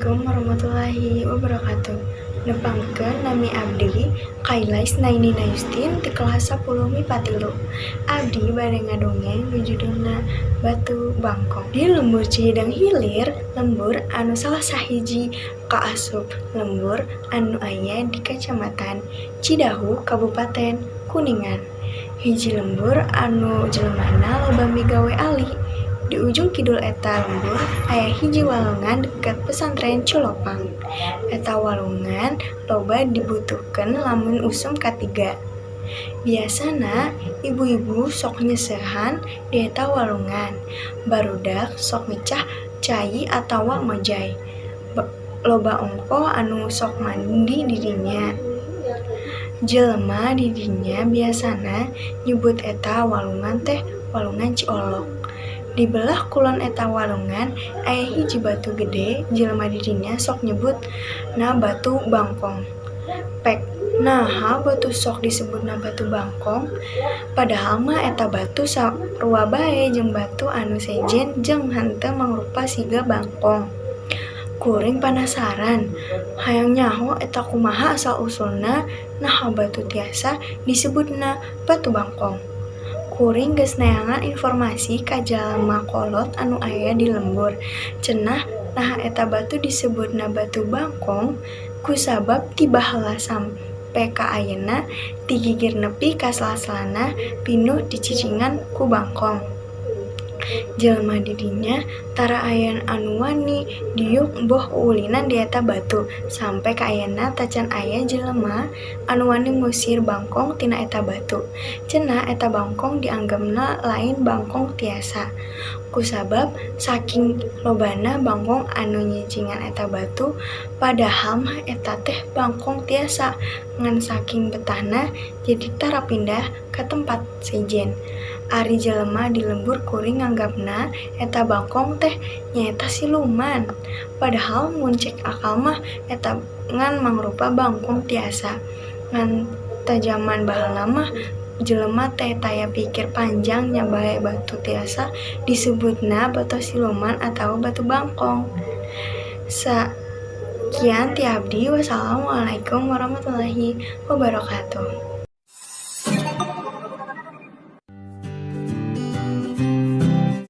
Assalamualaikum warahmatullahi wabarakatuh. Nepangkeun nami abdi Kailais Nainina Yustin ti kelas 10 MIPA 3. Abdi bade ngadongeng nu judulna Batu Bangkong. Di lembur Ciideng Hilir, lembur anu salah sahiji kaasup lembur anu aya di Kacamatan Cidahu, Kabupaten Kuningan. Hiji lembur anu jelemana loba migawe ali. Di ujung kidul eta lembur aya hiji walungan dekat pesantren Culopang. Eta walungan loba dibutuhkeun lamun usum katiga. Biasana ibu-ibu sok nyeusehan di eta walungan. Barudak sok mecah cai atawa mojay. Loba ongko anu sok mandi di dinya. Jelema di dinya biasana nyebut eta walungan teh walungan Ciolok. Di belah kulon eta walungan aya hiji batu gede, jelema di dinya sok nyebut na Batu Bangkong. Pek naha batu sok disebutna Batu Bangkong? Padahal mah eta batu sarua bae jeung batu anu sejen jeung henteu mangrupa siga bangkong. Kuring penasaran, hayang nyaho eta kumaha asal usulna naha batu tiasa disebutna Batu Bangkong. Kuring geus neangan informasi ka jalma kolot anu aya di lembur. Cenah naha eta batu disebutna Batu Bangkong kusabab ti baheula sampe ka ayeuna ti gigir nepi ka sela-selana pinuh dicicingan ku bangkong. Jelema di dinya tara aya anu wani diuk boh ulinan di eta batu sampe ka ayeuna tacan aya jelema anu wani ngusir bangkong tina eta batu. Cenah eta bangkong dianggapna lain bangkong tiasa. Kusabab saking lobana bangkong anu nyicingan eta batu, padahal mah eta teh bangkong tiasa ngan saking betahna jadi tara pindah ka tempat sejen. Ari jelema di lembur kuring nganggapna eta bangkong teh nyaeta siluman. Padahal mun cek akal mah eta ngan mangrupa bangkong tiasa. Ngan ta jaman baheula mah jelema teh taya pikir panjang nya bae batu tiasa disebutna batu siluman atau batu bangkong. Sekian ti abdi, wassalamualaikum warahmatullahi wabarakatuh.